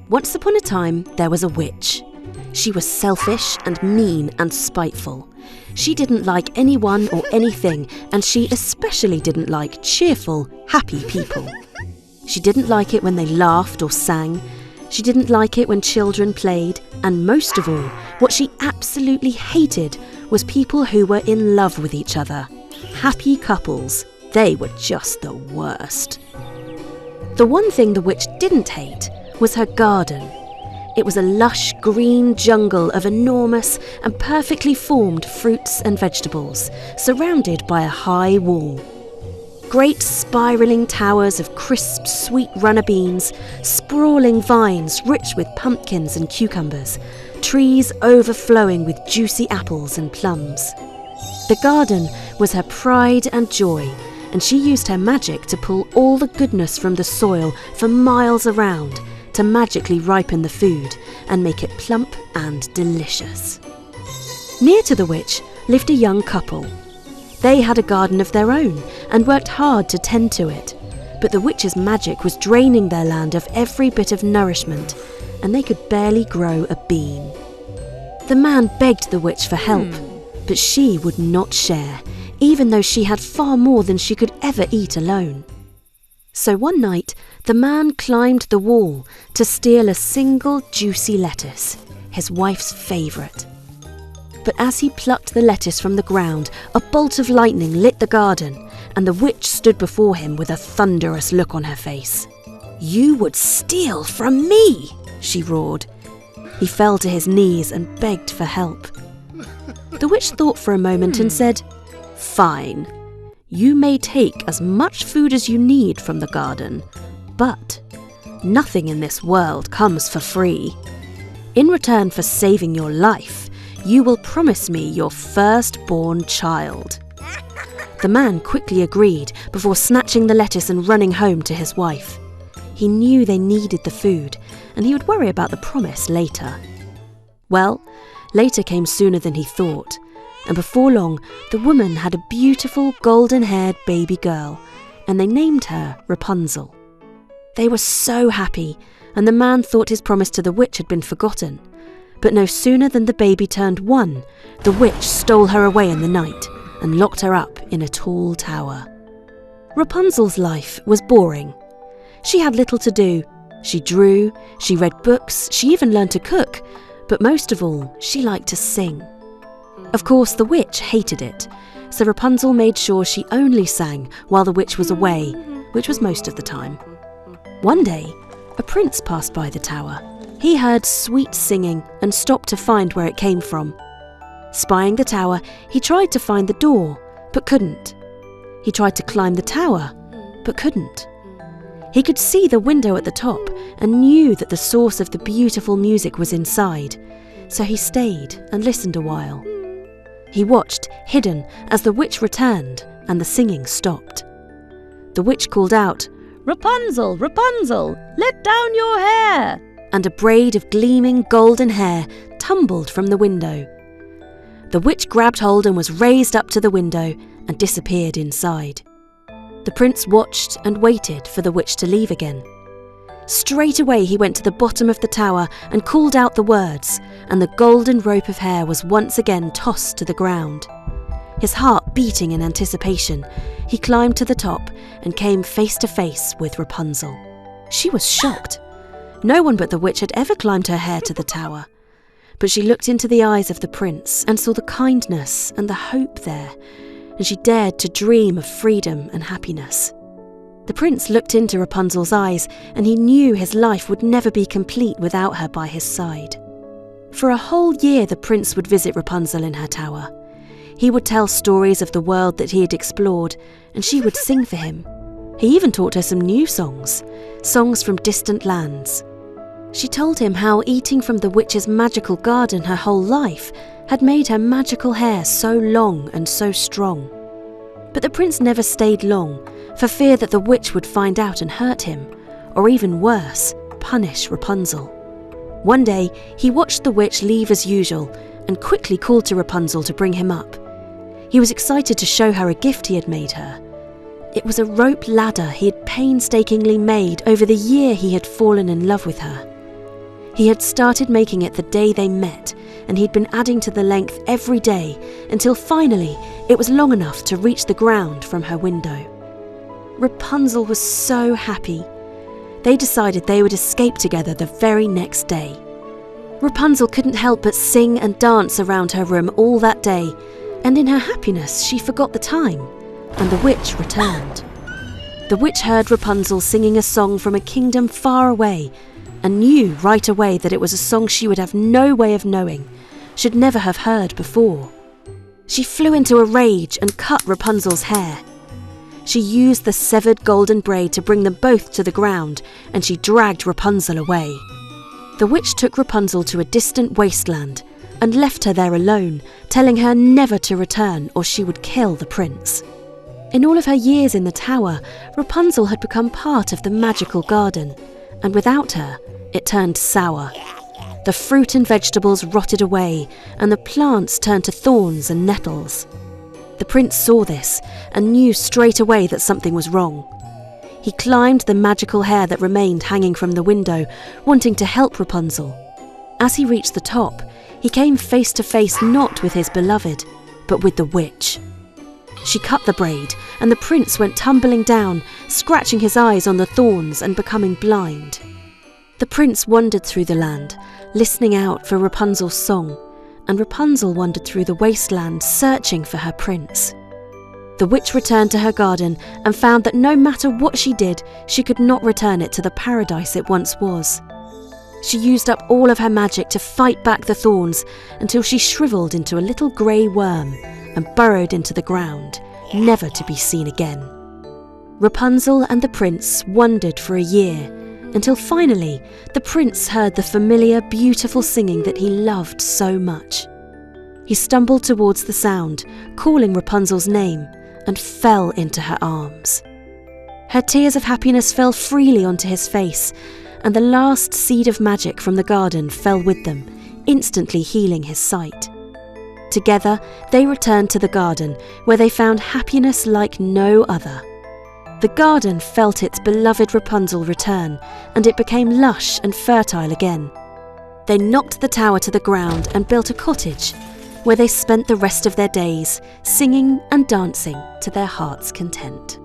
Once upon a time, there was a witch. She was selfish and mean and spiteful. She didn't like anyone or anything, and she especially didn't like cheerful, happy people. She didn't like it when they laughed or sang. She didn't like it when children played, and most of all, what she absolutely hated was people who were in love with each other. Happy couples, they were just the worst. The one thing the witch didn't hate was her garden. It was a lush green jungle of enormous and perfectly formed fruits and vegetables, surrounded by a high wall. Great spiralling towers of crisp, sweet runner beans, sprawling vines rich with pumpkins and cucumbers, trees overflowing with juicy apples and plums. The garden was her pride and joy, and she used her magic to pull all the goodness from the soil for miles around, to magically ripen the food and make it plump and delicious. Near to the witch lived a young couple. They had a garden of their own and worked hard to tend to it, but the witch's magic was draining their land of every bit of nourishment, and they could barely grow a bean. The man begged the witch for help, but she would not share, even though she had far more than she could ever eat alone. So one night, the man climbed the wall to steal a single juicy lettuce, his wife's favourite. But as he plucked the lettuce from the ground, a bolt of lightning lit the garden, and the witch stood before him with a thunderous look on her face. "You would steal from me!" she roared. He fell to his knees and begged for help. The witch thought for a moment and said, "Fine. You may take as much food as you need from the garden, but nothing in this world comes for free. In return for saving your life, you will promise me your firstborn child." The man quickly agreed before snatching the lettuce and running home to his wife. He knew they needed the food, and he would worry about the promise later. Well, later came sooner than he thought, and before long, the woman had a beautiful golden-haired baby girl, and they named her Rapunzel. They were so happy, and the man thought his promise to the witch had been forgotten. But no sooner than the baby turned 1, the witch stole her away in the night and locked her up in a tall tower. Rapunzel's life was boring. She had little to do. She drew, she read books, she even learned to cook, but most of all, she liked to sing. Of course, the witch hated it, so Rapunzel made sure she only sang while the witch was away, which was most of the time. One day, a prince passed by the tower. He heard sweet singing and stopped to find where it came from. Spying the tower, he tried to find the door, but couldn't. He tried to climb the tower, but couldn't. He could see the window at the top and knew that the source of the beautiful music was inside, so he stayed and listened a while. He watched, hidden, as the witch returned and the singing stopped. The witch called out, "Rapunzel, Rapunzel, let down your hair!" and a braid of gleaming golden hair tumbled from the window. The witch grabbed hold and was raised up to the window and disappeared inside. The prince watched and waited for the witch to leave again. Straight away he went to the bottom of the tower and called out the words, and the golden rope of hair was once again tossed to the ground. His heart beating in anticipation, he climbed to the top and came face to face with Rapunzel. She was shocked. No one but the witch had ever climbed her hair to the tower. But she looked into the eyes of the prince and saw the kindness and the hope there, and she dared to dream of freedom and happiness. The prince looked into Rapunzel's eyes, and he knew his life would never be complete without her by his side. For a whole year the prince would visit Rapunzel in her tower. He would tell stories of the world that he had explored, and she would sing for him. He even taught her some new songs from distant lands. She told him how eating from the witch's magical garden her whole life had made her magical hair so long and so strong. But the prince never stayed long, for fear that the witch would find out and hurt him, or even worse, punish Rapunzel. One day, he watched the witch leave as usual and quickly called to Rapunzel to bring him up. He was excited to show her a gift he had made her. It was a rope ladder he had painstakingly made over the year he had fallen in love with her. He had started making it the day they met, and he'd been adding to the length every day until finally it was long enough to reach the ground from her window. Rapunzel was so happy. They decided they would escape together the very next day. Rapunzel couldn't help but sing and dance around her room all that day, and in her happiness she forgot the time, and the witch returned. The witch heard Rapunzel singing a song from a kingdom far away, and knew right away that it was a song she would have no way of knowing, should never have heard before. She flew into a rage and cut Rapunzel's hair. She used the severed golden braid to bring them both to the ground, and she dragged Rapunzel away. The witch took Rapunzel to a distant wasteland and left her there alone, telling her never to return or she would kill the prince. In all of her years in the tower, Rapunzel had become part of the magical garden, and without her, it turned sour. The fruit and vegetables rotted away, and the plants turned to thorns and nettles. The prince saw this and knew straight away that something was wrong. He climbed the magical hair that remained hanging from the window, wanting to help Rapunzel. As he reached the top, he came face to face not with his beloved, but with the witch. She cut the braid, and the prince went tumbling down, scratching his eyes on the thorns and becoming blind. The prince wandered through the land, listening out for Rapunzel's song, and Rapunzel wandered through the wasteland searching for her prince. The witch returned to her garden and found that no matter what she did, she could not return it to the paradise it once was. She used up all of her magic to fight back the thorns until she shriveled into a little grey worm and burrowed into the ground, never to be seen again. Rapunzel and the prince wandered for a year, until finally the prince heard the familiar, beautiful singing that he loved so much. He stumbled towards the sound, calling Rapunzel's name, and fell into her arms. Her tears of happiness fell freely onto his face, and the last seed of magic from the garden fell with them, instantly healing his sight. Together, they returned to the garden, where they found happiness like no other. The garden felt its beloved Rapunzel return, and it became lush and fertile again. They knocked the tower to the ground and built a cottage, where they spent the rest of their days singing and dancing to their heart's content.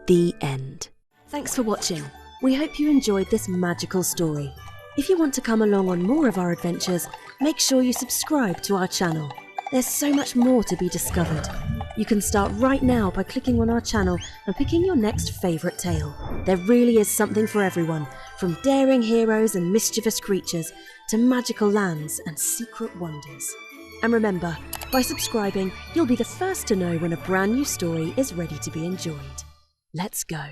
The end. Thanks for watching. We hope you enjoyed this magical story. If you want to come along on more of our adventures, make sure you subscribe to our channel. There's so much more to be discovered. You can start right now by clicking on our channel and picking your next favourite tale. There really is something for everyone, from daring heroes and mischievous creatures to magical lands and secret wonders. And remember, by subscribing, you'll be the first to know when a brand new story is ready to be enjoyed. Let's go.